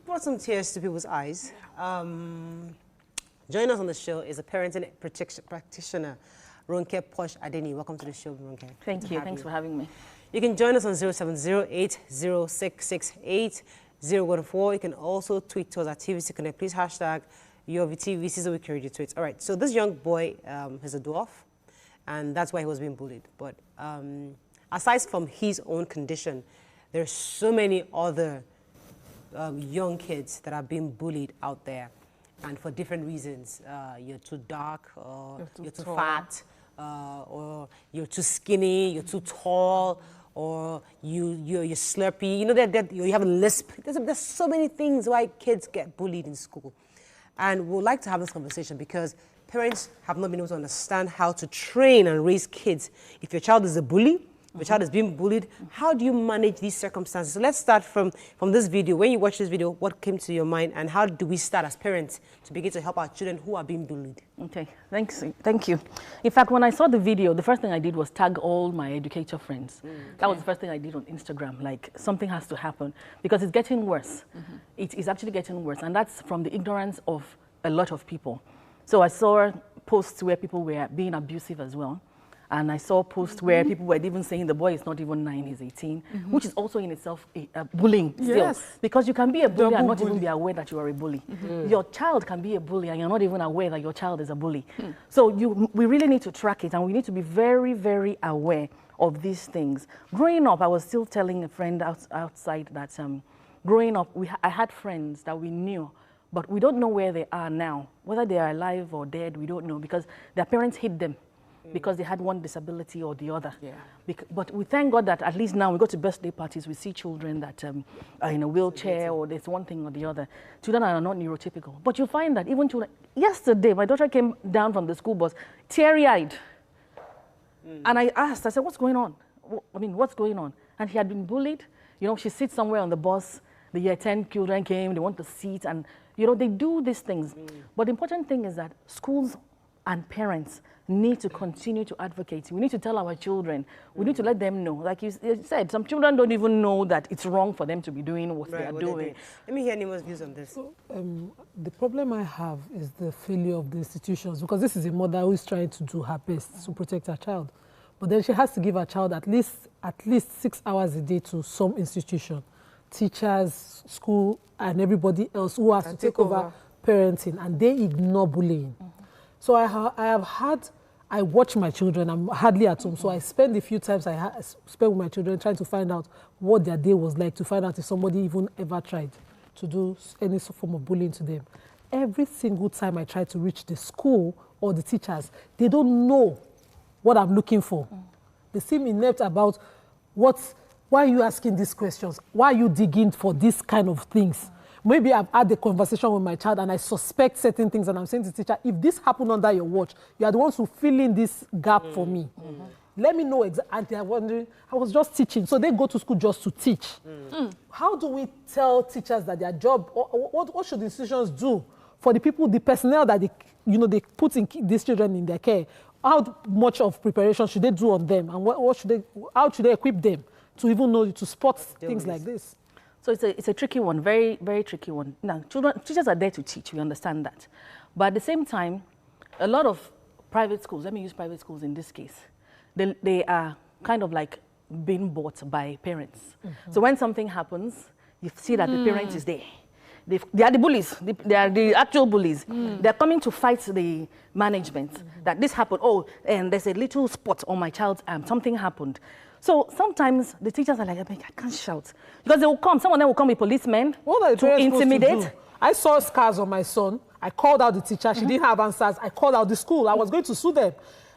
brought some tears to people's eyes. Joining us on the show is a parenting practitioner, Ronke Poshe Adeni. Welcome to the show, Ronke. Thank you. Thanks for having me. You can join us on 0708066814. You can also tweet to us at TVC Connect. Please hashtag YourTVC so we can read your tweets. All right, so this young boy is a dwarf, and that's why he was being bullied. But aside from his own condition, there's so many other young kids that are being bullied out there, and for different reasons. You're too dark, or you're too fat, or you're too skinny, you're too tall, or you're slurpy. You know that you have a lisp. There's so many things why kids get bullied in school, and we'd like to have this conversation because parents have not been able to understand how to train and raise kids. If your child is a bully, your child is being bullied, how do you manage these circumstances? So let's start from this video. When you watch this video, what came to your mind, and how do we start as parents to begin to help our children who are being bullied? Okay, thanks. Thank you. In fact, when I saw the video, the first thing I did was tag all my educator friends. Okay. That was the first thing I did on Instagram. Like, something has to happen because it's getting worse. It is actually getting worse, and that's from the ignorance of a lot of people. So I saw posts where people were being abusive as well. And I saw posts where people were even saying the boy is not even 9, he's 18, which is also in itself a bullying still. Yes. Because you can be a bully and not even be aware that you are a bully. Your child can be a bully and you're not even aware that your child is a bully. So we really need to track it, and we need to be very, very aware of these things. Growing up, I was still telling a friend outside that growing up, I had friends that we knew, but we don't know where they are now. Whether they are alive or dead, we don't know, because their parents hid them. Because they had one disability or the other. Yeah. But we thank God that at least now we go to birthday parties, we see children that are in a wheelchair or there's one thing or the other. Children are not neurotypical. But you find that even children, yesterday my daughter came down from the school bus, teary-eyed. And I asked, I said, what's going on? I mean, what's going on? And she had been bullied. You know, she sits somewhere on the bus, the year 10 children came, they want to sit, and you know, they do these things. But the important thing is that schools and parents need to continue to advocate. We need to tell our children. We need to let them know. Like you said, some children don't even know that it's wrong for them to be doing what they are doing. Let me hear Nima's views on this. So, the problem I have is the failure of the institutions, because this is a mother who is trying to do her best to protect her child. But then she has to give her child at least 6 hours a day to some institution, teachers, school, and everybody else who has to take over parenting, and they ignore bullying. So I watch my children. I'm hardly at home, so I spend a few times I spend with my children trying to find out what their day was like, to find out if somebody even ever tried to do any form of bullying to them. Every single time I try to reach the school or the teachers, they don't know what I'm looking for. They seem inept about why are you asking these questions? Why are you digging for these kind of things? Maybe I've had a conversation with my child and I suspect certain things, and I'm saying to the teacher, if this happened under your watch, you are the ones who fill in this gap for me. Let me know exactly. And they're wondering, I was just teaching. So they go to school just to teach. How do we tell teachers that their job, or what should institutions do for the people, the personnel that they put in these children in their care? How much of preparation should they do on them? And how should they equip them to even know, to spot things like this? So it's a tricky one, very, very tricky one. Now, teachers are there to teach, we understand that. But at the same time, a lot of private schools, let me use private schools in this case, they are kind of like being bought by parents. So when something happens, you see that the parent is there. They are the bullies, they are the actual bullies. They're coming to fight the management, that this happened, and there's a little spot on my child's arm, something happened. So sometimes the teachers are like, I can't shout. Because they will come, some of them will come with policemen to intimidate. I saw scars on my son. I called out the teacher. She didn't have answers. I called out the school. I was going to sue them.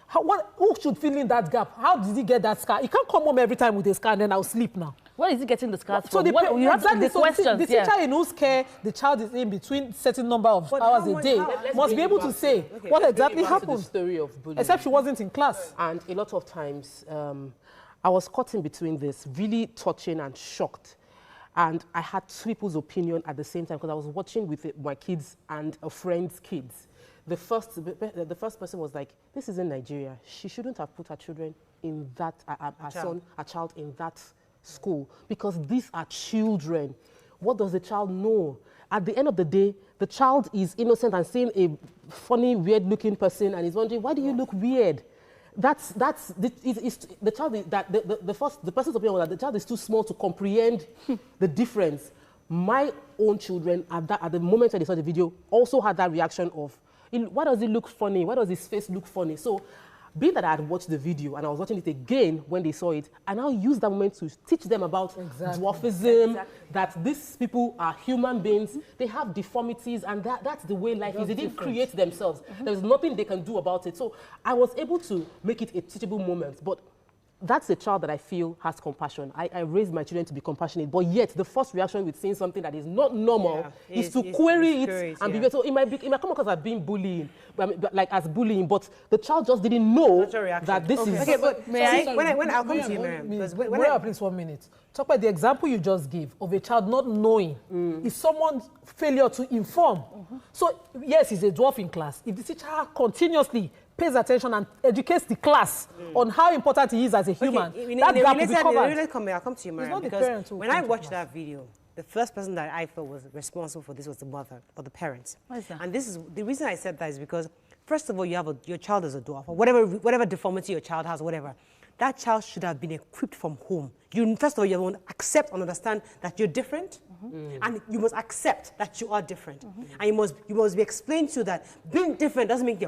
Who should fill in that gap? How did he get that scar? He can't come home every time with a scar and then I'll sleep now. Where is he getting the scars from? So you have the questions. The teacher in whose care the child is in between certain number of hours a day must be able to say what exactly happened. The story of bullying. Except she wasn't in class. And a lot of times, I was caught in between this, really touching and shocked. And I had two people's opinion at the same time, because I was watching with my kids and a friend's kids. The first person was like, this is in Nigeria. She shouldn't have put her children in that, her child in that school, because these are children. what does the child know? At the end of the day, the child is innocent and seeing a funny, weird-looking person and is wondering, why do you look weird? The child is, the person's opinion was that the child is too small to comprehend the difference. My own children, at the moment when they saw the video, also had that reaction of, why does it look funny? Why does his face look funny? So, being that I had watched the video and I was watching it again when they saw it, I now used that moment to teach them about dwarfism, that these people are human beings, they have deformities, and that's the way life is. They didn't create themselves. There's nothing they can do about it. So I was able to make it a teachable moment. But that's a child that I feel has compassion. I raised my children to be compassionate, but yet the first reaction with seeing something that is not normal is to query it and be weird. So it might come across as being bullying, like as bullying, but the child just didn't know that this is. Okay, but when I'll come to you, Miriam. Please 1 minute. Talk about the example you just gave of a child not knowing is someone's failure to inform. So yes, he's a dwarf in class. If the teacher continuously pays attention and educates the class on how important he is as a human, that gap will be covered. I'll come to you, Miriam, because when I watched that video, the first person that I felt was responsible for this was the mother or the parents. Why is that? And this is the reason I said that is because, first of all, you have your child is a dwarf, or whatever deformity your child has, or whatever. That child should have been equipped from home. First of all, you want to accept and understand that you're different, and you must accept that you are different, and you must be explained to that being different doesn't mean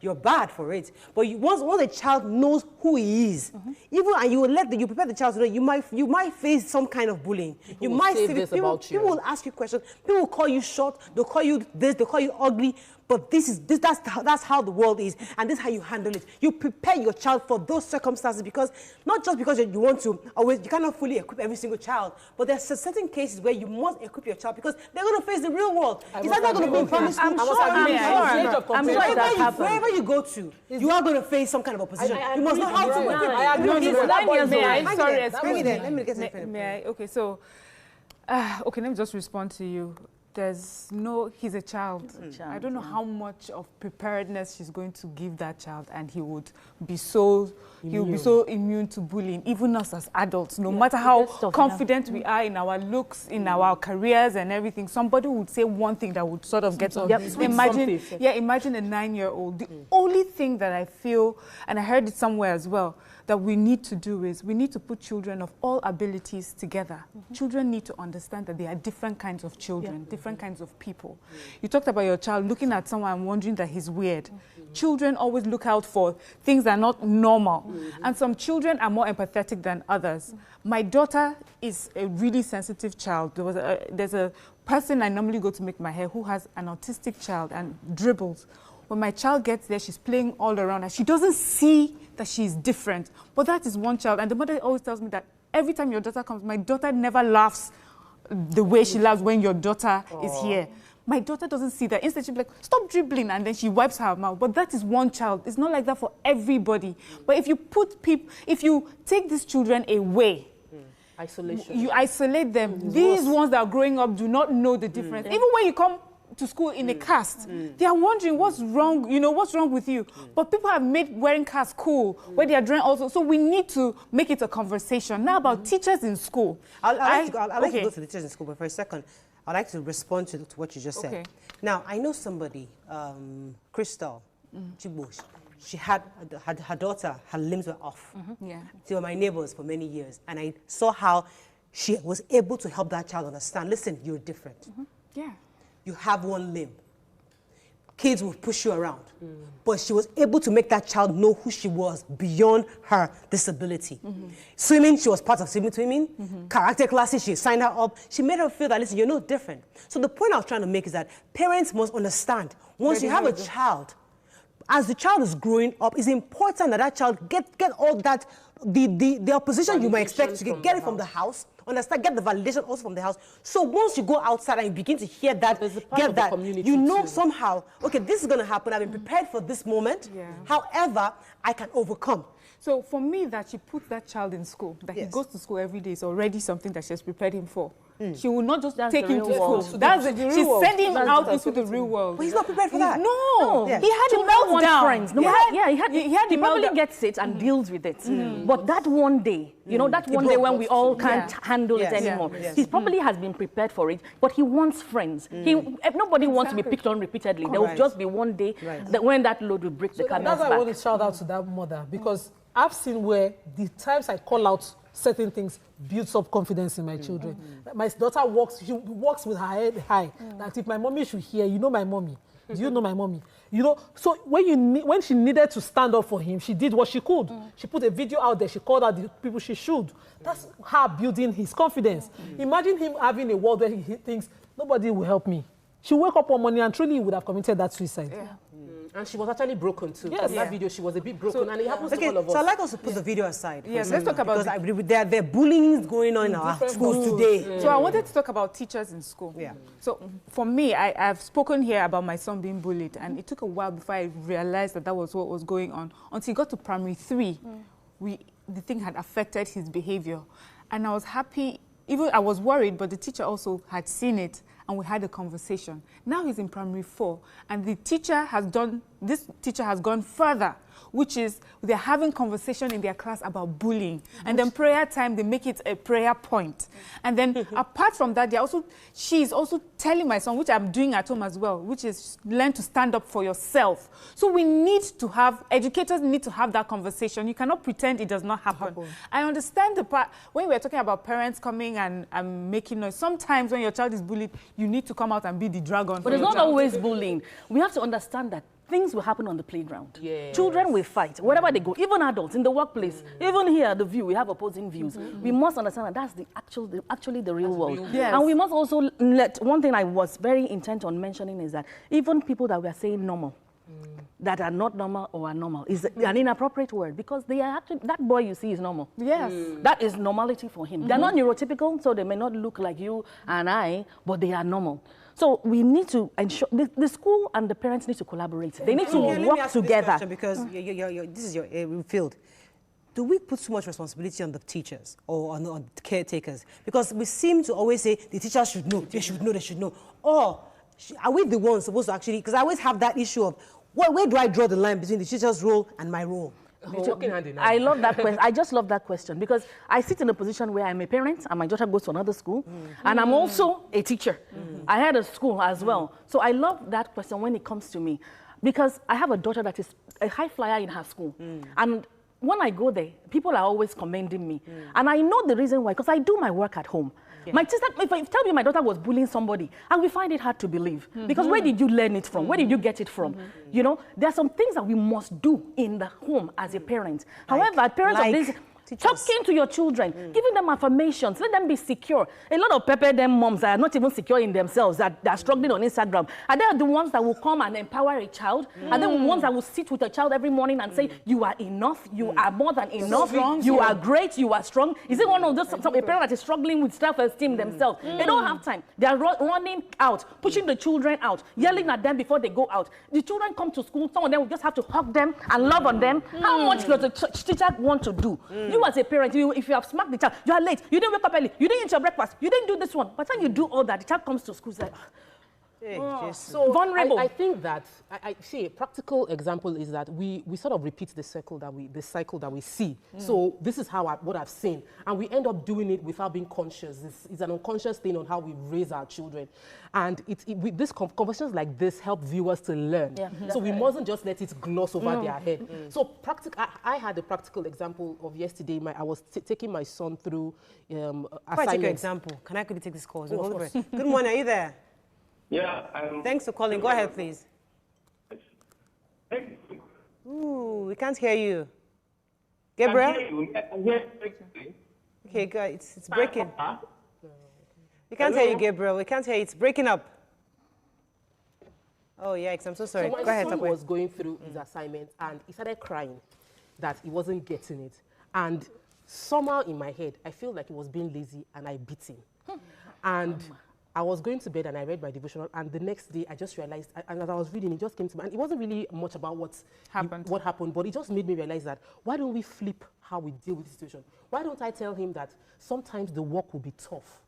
you're bad for it. But once a child knows who he is, and you prepare the child to know you might face some kind of bullying. People will ask you questions. People will call you short. They'll call you this. They'll call you ugly. But that's how the world is, and this is how you handle it. You prepare your child for those circumstances, because not just because you want to always, you cannot fully equip every single child, but there's certain cases where you must equip your child because they're going to face the real world. Is that not going to be in primary school? I'm sure. Wherever you go to, you are going to face some kind of opposition. You must know how to equip. I agree. Sorry, let me get to May I? Okay, so, let me just respond to you. He's a child. I don't know how much of preparedness she's going to give that child, and he will be so immune to bullying, even us as adults. No matter how confident we are in our looks, in our careers and everything, somebody would say one thing that would sort of get us. Imagine a 9-year-old. The only thing that I feel, and I heard it somewhere as well, that we need to do is we need to put children of all abilities together. Children need to understand that there are different kinds of children, different kinds of people. You talked about your child looking at someone and wondering that he's weird. Children always look out for things that are not normal. And some children are more empathetic than others. My daughter is a really sensitive child. There's a person I normally go to make my hair who has an autistic child and dribbles. When my child gets there, she's playing all around her. She doesn't see that she's different. But that is one child. And the mother always tells me that every time your daughter comes, my daughter never laughs the way she laughs when your daughter is here. My daughter doesn't see that. Instead, she'll be like, stop dribbling, and then she wipes her mouth. But that is one child. It's not like that for everybody. But if you take these children away, isolation. You isolate them. These ones that are growing up do not know the difference. Even when you come to school in a cast, they are wondering what's wrong, what's wrong with you. But people have made wearing casts cool, where they are drawing also. So we need to make it a conversation. Now about teachers in school. I'd like to go to the teachers in school, but for a second, I'd like to respond to what you just said. Now, I know somebody, Crystal Chibush. She had her daughter, her limbs were off. They were my neighbors for many years. And I saw how she was able to help that child understand, listen, you're different. You have one limb. Kids will push you around. But she was able to make that child know who she was beyond her disability. Swimming, she was part of swimming. Karate classes, she signed her up. She made her feel that, listen, you're no different. So the point I was trying to make is that parents must understand, once you have a child, as the child is growing up, it's important that that child get all that, the opposition you might expect to get it from the house, understand, get the validation also from the house. So once you go outside and you begin to hear that, get that, you know somehow, okay, this is going to happen. I've been prepared for this moment. However, I can overcome. So for me, that she puts that child in school, that he goes to school every day is already something that she has prepared him for. she will not just That's take the him to real school. world. That's To the she's real world. sending him That's out what into the I'm real world. But he's not prepared for that. No, Yeah. he had a Children want meltdown. friends. No, he probably meltdown. gets it and deals with it. But that one day, you know, that one day when we all can't handle it anymore, he probably has been prepared for it, but he wants friends. Nobody wants to be picked on repeatedly. There will just be one day that when that load will break the camel's That's why I back. want to shout out to that mother, because I've seen where the times I call out certain things builds up confidence in my children. My daughter she walks with her head high. That if my mommy should hear, you know my mommy. Do you know my mommy? You know, so when she needed to stand up for him, she did what she could. She put a video out there. She called out the people she should. That's her building his confidence. Imagine him having a world where he thinks, nobody will help me. She wake up one morning and truly would have committed that suicide. Yeah. And she was actually broken too. Yes. From that video, she was a bit broken, and it happens to all of us. So I'd like us to put the video aside. Yes, let's talk about because there are bullying going on in our schools today. So I wanted to talk about teachers in school. Yeah. So for me, I've spoken here about my son being bullied, and it took a while before I realized that was what was going on. Until he got to primary 3, the thing had affected his behavior. And I was happy, even I was worried, but the teacher also had seen it, and we had a conversation. Now he's in primary 4, and this teacher has gone further, which is they're having conversation in their class about bullying. And then prayer time, they make it a prayer point. And then apart from that, she's also telling my son, which I'm doing at home as well, which is learn to stand up for yourself. So we need to educators need to have that conversation. You cannot pretend it does not happen. I understand the part, when we're talking about parents coming and making noise, sometimes when your child is bullied, you need to come out and be the dragon. But it's not always bullying. We have to understand that things will happen on the playground. Yes. Children will fight, wherever they go, even adults, in the workplace, even here at The View, we have opposing views. We must understand that that's actually the real world. Yes. And we must also one thing I was very intent on mentioning is that even people that we are saying normal, that are not normal or are normal, is an inappropriate word, because they are actually, that boy you see is normal. Yes. That is normality for him. They're not neurotypical, so they may not look like you and I, but they are normal. So we need to ensure the school and the parents need to collaborate. They need to work together. Because this is your field. Do we put too much responsibility on the teachers or on the caretakers? Because we seem to always say the teachers should know, they should know, they should know. Or are we the ones supposed to actually, because I always have that issue of, where do I draw the line between the teacher's role and my role? I love that question. I just love that question because I sit in a position where I'm a parent and my daughter goes to another school and I'm also a teacher. I had a school as well. So I love that question when it comes to me because I have a daughter that is a high flyer in her school. And when I go there, people are always commending me. And I know the reason why, because I do my work at home. My sister, if you tell me my daughter was bullying somebody, I will find it hard to believe. Because where did you learn it from? Where did you get it from? You know, there are some things that we must do in the home as a parent. However, parents of this, talking to your children, giving them affirmations, let them be secure. A lot of them moms are not even secure in themselves, that are struggling on Instagram. Are they the ones that will come and empower a child? Are they the ones that will sit with a child every morning and say, you are enough, you are more than enough, you are great, you are strong? Is it one of those, a parent that is struggling with self-esteem themselves? They don't have time. They are running out, pushing the children out, yelling at them before they go out. The children come to school, some of them will just have to hug them and love on them. How much does a teacher want to do? You as a parent, if you have smacked the child, you are late, you didn't wake up early, you didn't eat your breakfast, you didn't do this one. By the time you do all that, the child comes to school, like, so vulnerable. I think that I see a practical example is that we sort of repeat the cycle that we see. So this is what I've seen, and we end up doing it without being conscious. It's an unconscious thing on how we raise our children, and these conversations like this help viewers to learn. So we mustn't just let it gloss over their head. So I had a practical example of yesterday. I was taking my son through assignments. I take your example. Can I quickly take this call? Good morning. Are you there? Yeah. Thanks for calling. Go ahead, please. Ooh, we can't hear you. Gabriel? Okay, good. It's breaking. We can't hear you, Gabriel. We can't hear you. It's breaking up. Oh, yikes. I'm so sorry. So go ahead. My son was going through his assignment and he started crying that he wasn't getting it. And somehow in my head, I feel like he was being lazy and I beat him. And I was going to bed and I read my devotional, and the next day I just realized, and as I was reading, it just came to me, and it wasn't really much about what happened, but it just made me realize that why don't we flip how we deal with the situation? Why don't I tell him that sometimes the work will be tough,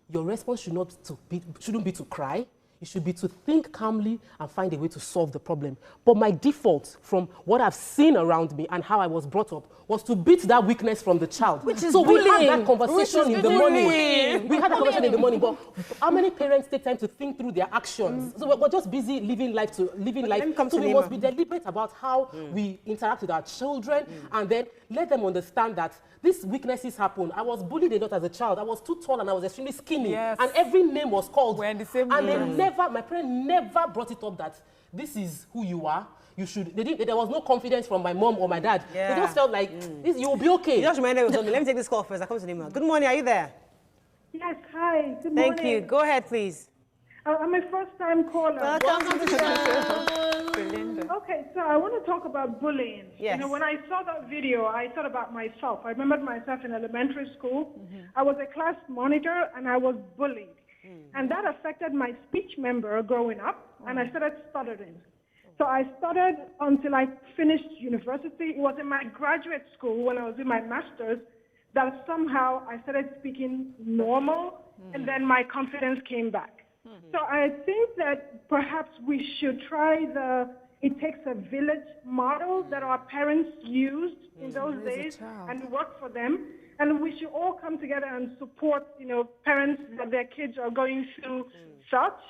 your response shouldn't be to cry. It should be to think calmly and find a way to solve the problem. But my default from what I've seen around me and how I was brought up was to beat that weakness from the child. Which is so bullying. we had that conversation in the morning. Bullying. We had that conversation in the morning, but how many parents take time to think through their actions? So we're just busy living life. So we must be deliberate about how we interact with our children and then let them understand that these weaknesses happen. I was bullied a lot as a child. I was too tall and I was extremely skinny. Yes. And every name was called. We're in the same and room. my parents never brought it up that this is who you are. You should. There was no confidence from my mom or my dad. Yeah. They just felt like you will be okay. You just reminded me of something. Let me take this call first. I come to Nima. Good morning. Are you there? Yes, hi. Good morning. Thank you. Go ahead, please. I'm a first-time caller. Welcome to the show. Okay, so I want to talk about bullying. Yes. You know, when I saw that video, I thought about myself. I remembered myself in elementary school. I was a class monitor, and I was bullied. And that affected my speech member growing up, and I started stuttering. So I stuttered until I finished university. It was in my graduate school when I was in my master's that somehow I started speaking normal, and then my confidence came back. So I think that perhaps we should try the "it takes a village" model that our parents used in those days and worked for them. And we should all come together and support, parents that their kids are going through such.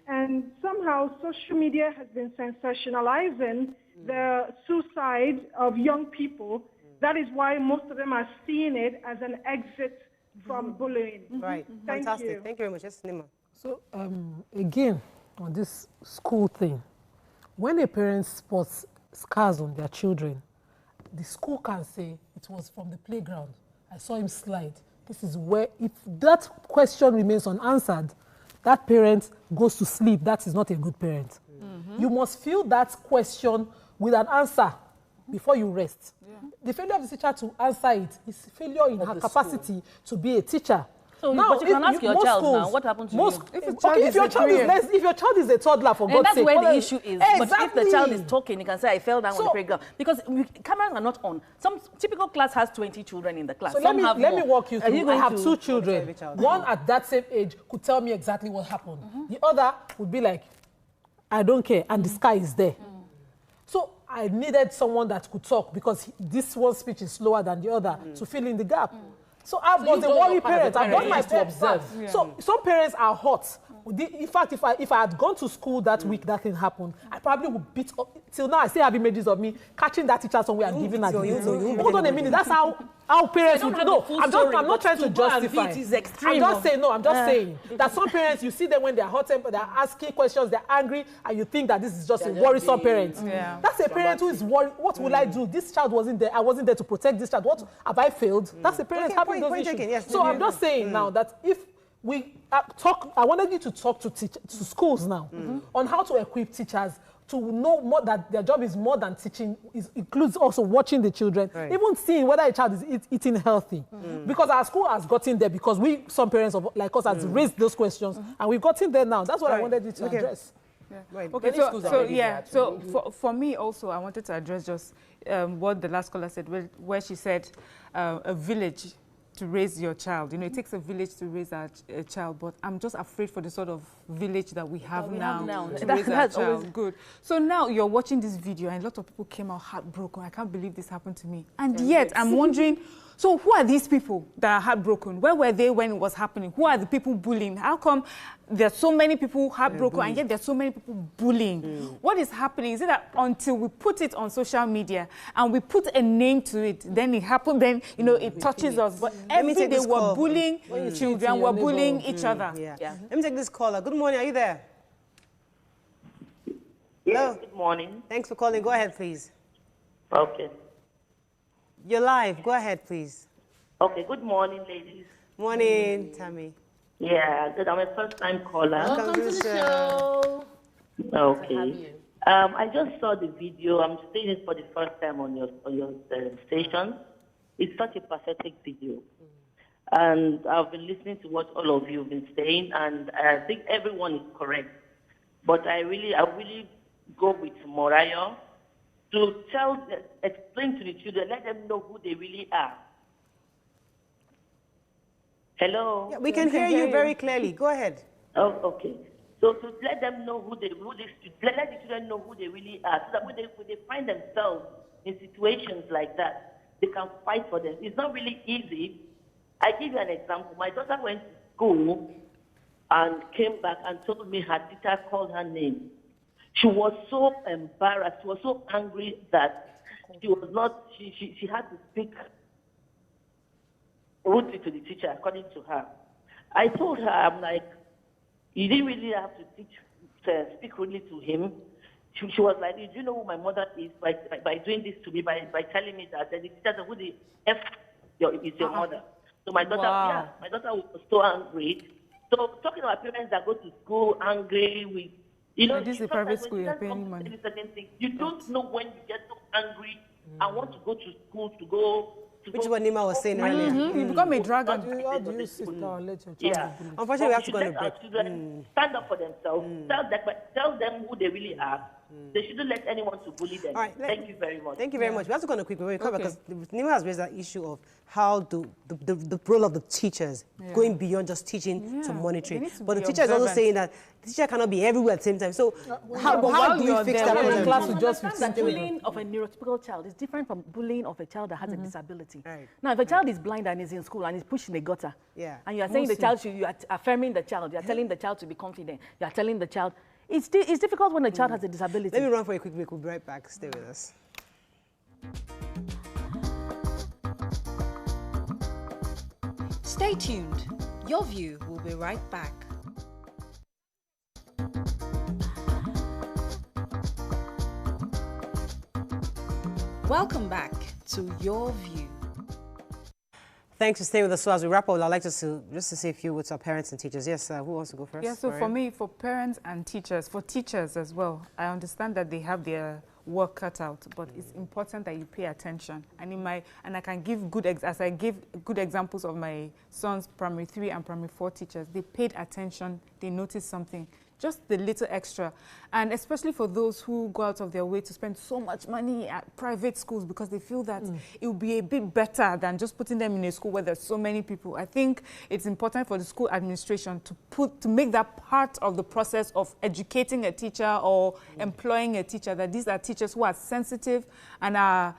And somehow social media has been sensationalizing the suicide of young people. That is why most of them are seeing it as an exit from bullying. Right. Thank Fantastic. you. Thank you very much. Yes, Nima. So, again, on this school thing, when a parent spots scars on their children, the school can say it was from the playground. I saw him slide. This is where, if that question remains unanswered, that parent goes to sleep. That is not a good parent. You must fill that question with an answer before you rest. The failure of the teacher to answer it is failure in her capacity to be a teacher. So, now, but you can ask your child now, what happened to you? If your child is a toddler, for God's And that's sake. where the issue is. Exactly. But if the child is talking, you can say, I fell down on the playground. Because cameras are not on. Some typical class has 20 children in the class. So let me walk you through. I have two children. One at that same age could tell me exactly what happened. The other would be like, I don't care, and the sky is there. So I needed someone that could talk because this one's speech is slower than the other to fill in the gap. So I was a worry parent. I've done my to observe. So some parents are hot. In fact, if I had gone to school that week, that thing happened, I probably would beat up. Till now, I still have images of me catching that teacher somewhere and giving her the hold on a minute. That's how parents would know. I'm not trying to justify. I'm just saying that some parents, you see them when they're hot-tempered, they're asking questions, they're angry, and you think that this is just a worrisome parent. That's a parent who is worried. What will I do? This child wasn't there. I wasn't there to protect this child. What have I failed? That's a parent having those issues. Yes, so I'm just saying now that if we talk, I wanted you to talk to schools now on how to equip teachers to know more that their job is more than teaching. It includes also watching the children, even seeing whether a child is eating healthy. Because our school has gotten there because some parents like us has raised those questions and we've gotten there now. That's what I wanted you to address. Right. Okay, so for me also, I wanted to address just what the last caller said, where she said a village to raise your child. It takes a village to raise a child, but I'm just afraid for the sort of village that we have now to raise our child. Good. So now you're watching this video and a lot of people came out heartbroken. I can't believe this happened to me. And yet I'm wondering, so who are these people that are heartbroken? Where were they when it was happening? Who are the people bullying? How come there's so many people heartbroken and yet there's so many people bullying? What is happening? Is it that until we put it on social media and we put a name to it, then it happened, then, it touches us. But every day we're bullying children, we're bullying each other. Let me take this caller. Good morning. Are you there? Yes, good morning. Thanks for calling. Go ahead, please. Okay. You're live. Go ahead, please. Okay, good morning, ladies. Morning, Tammy. Yeah, good. I'm a first-time caller. Welcome to the show. Okay. I just saw the video. I'm seeing it for the first time on your station. It's such a pathetic video. And I've been listening to what all of you have been saying, and I think everyone is correct. But I really go with Morayo to explain to the children, let them know who they really are. Hello? Yeah, we can hear you very clearly. Go ahead. Oh, okay. So to let them know let the children know who they really are, so that when they find themselves in situations like that, they can fight for them. It's not really easy. I give you an example. My daughter went to school and came back and told me her teacher called her name. She was so embarrassed. She was so angry that she had to speak rudely to the teacher, according to her. I told her, I'm like, you didn't really have to speak rudely to him. She was like, do you know who my mother is by doing this to me, by telling me that? Then the teacher said, who the F is your mother? So my daughter, my daughter was so angry. So talking about parents that go to school angry with, this is a private school, you're paying money. You don't know when you get so angry and want to go to school to go. Which one Nima was saying earlier. You become a dragon. How do you sit down and let your child be bullied? Unfortunately, we have to go on a break. Children stand up for themselves. Tell them who they really are. They shouldn't let anyone to bully them. All right, thank you very much. Thank you very much. We have to go on a quick break because Nima has raised that issue of how the role of the teachers going beyond just teaching to monitoring. But the teacher is also saying that the teacher cannot be everywhere at the same time. So how do we fix that problem? Class with just that bullying of a neurotypical child is different from bullying of a child that has a disability. Right. Now, if a child is blind and is in school and is pushing the gutter, and you are saying the child you are affirming the child, you are telling the child to be confident, you are telling the child, it's difficult when a child has a disability. Let me run for a quick break. We'll be right back. Stay with us. Stay tuned. Your View will be right back. Welcome back to Your View. Thanks for staying with us. So as we wrap up, I'd like just to say a few words to our parents and teachers. Yes, who wants to go first? Yeah, so for me, for parents and teachers, for teachers as well, I understand that they have their work cut out, but it's important that you pay attention. And I can give good examples of my son's primary 3 and primary 4 teachers. They paid attention. They noticed something. Just the little extra. And especially for those who go out of their way to spend so much money at private schools because they feel that it will be a bit better than just putting them in a school where there's so many people. I think it's important for the school administration to make that part of the process of educating a teacher or employing a teacher, that these are teachers who are sensitive and are,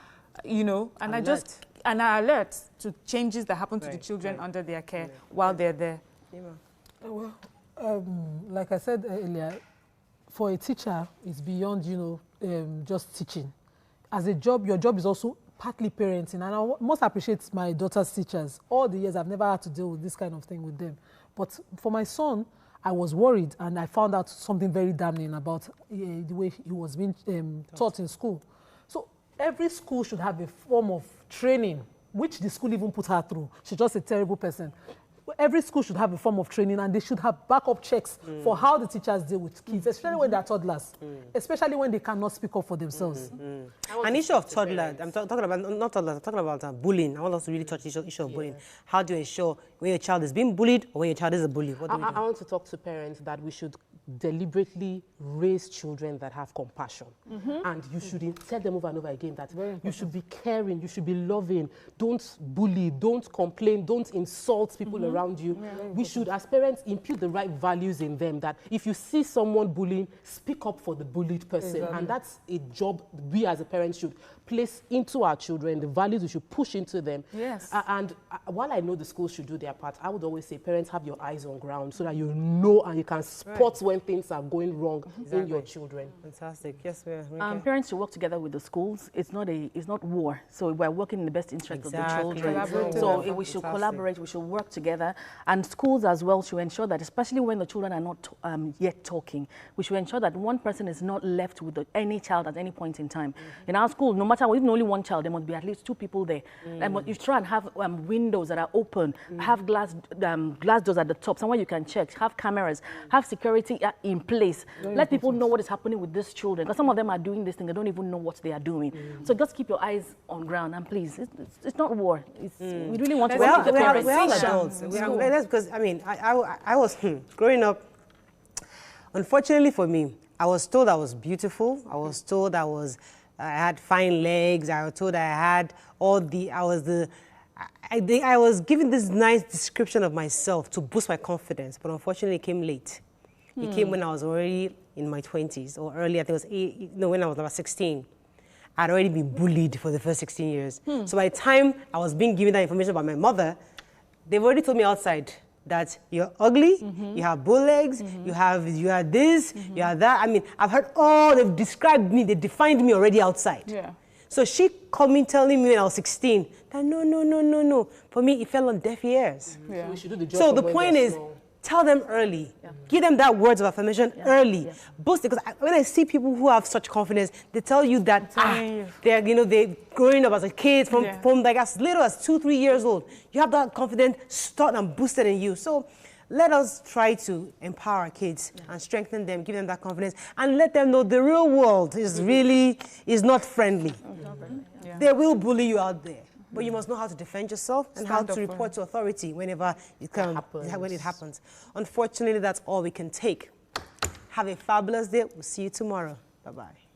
are alert to changes that happen to the children under their care while they're there. Like I said earlier, for a teacher, it's beyond, just teaching. As a job, your job is also partly parenting. And I most appreciate my daughter's teachers. All the years, I've never had to deal with this kind of thing with them. But for my son, I was worried, and I found out something very damning about the way he was being taught in school. So every school should have a form of training, which the school even put her through. She's just a terrible person. Every school should have a form of training, and they should have backup checks for how the teachers deal with kids, especially when they're toddlers, especially when they cannot speak up for themselves. An issue of toddler, I'm talking about, not toddlers, I'm talking about bullying. I want us to really touch the issue of bullying. How do you ensure when your child is being bullied or when your child is a bully? What do we do? I want to talk to parents that we should deliberately raise children that have compassion. And you should tell them over and over again that you should be caring, you should be loving, don't bully, don't complain, don't insult people around you. We should, as parents, impute the right values in them, that if you see someone bullying, speak up for the bullied person. And that's a job we as a parent should place into our children, the values we should push into them. And while I know the schools should do their part, I would always say, parents, have your eyes on ground so that you know and you can spot when things are going wrong in your children. Fantastic. Yes, parents should work together with the schools. It's not war. So we're working in the best interest of the children. So we should collaborate. We should work together. And schools as well should ensure that, especially when the children are not yet talking, we should ensure that one person is not left with any child at any point in time. In our school, no matter what, even only one child, there must be at least 2 people there. And you try and have windows that are open, have glass doors at the top, somewhere you can check, have cameras, have security in place. Let people know what is happening with these children. Because some of them are doing this thing, they don't even know what they are doing. So just keep your eyes on ground, and please, it's not war. We really want to work with the parents. We're all adults. Because, I mean, I was growing up, unfortunately for me, I was told I was beautiful. I was told I had fine legs. I was told I had I I was given this nice description of myself to boost my confidence, but unfortunately it came late. It came when I was already in my 20s, or early, I think it was when I was about 16. I'd already been bullied for the first 16 years. So by the time I was being given that information about my mother, they've already told me outside that you're ugly, you have bull legs, you are this, you are that. I mean, I've heard they've described me, they defined me already outside. Yeah. So she coming telling me when I was 16 that no. For me, it fell on deaf ears. So we should do the job. So the point is, tell them early. Give them that words of affirmation early. Boost it, because when I see people who have such confidence, they tell you that they're they're growing up as a kid from like as little as 2-3 years old. You have that confidence start and boosted in you. So let us try to empower our kids and strengthen them, give them that confidence, and let them know the real world is not friendly. They will bully you out there. But you must know how to defend yourself and how to report to authority whenever when it happens. Unfortunately, that's all we can take. Have a fabulous day. We'll see you tomorrow. Bye-bye.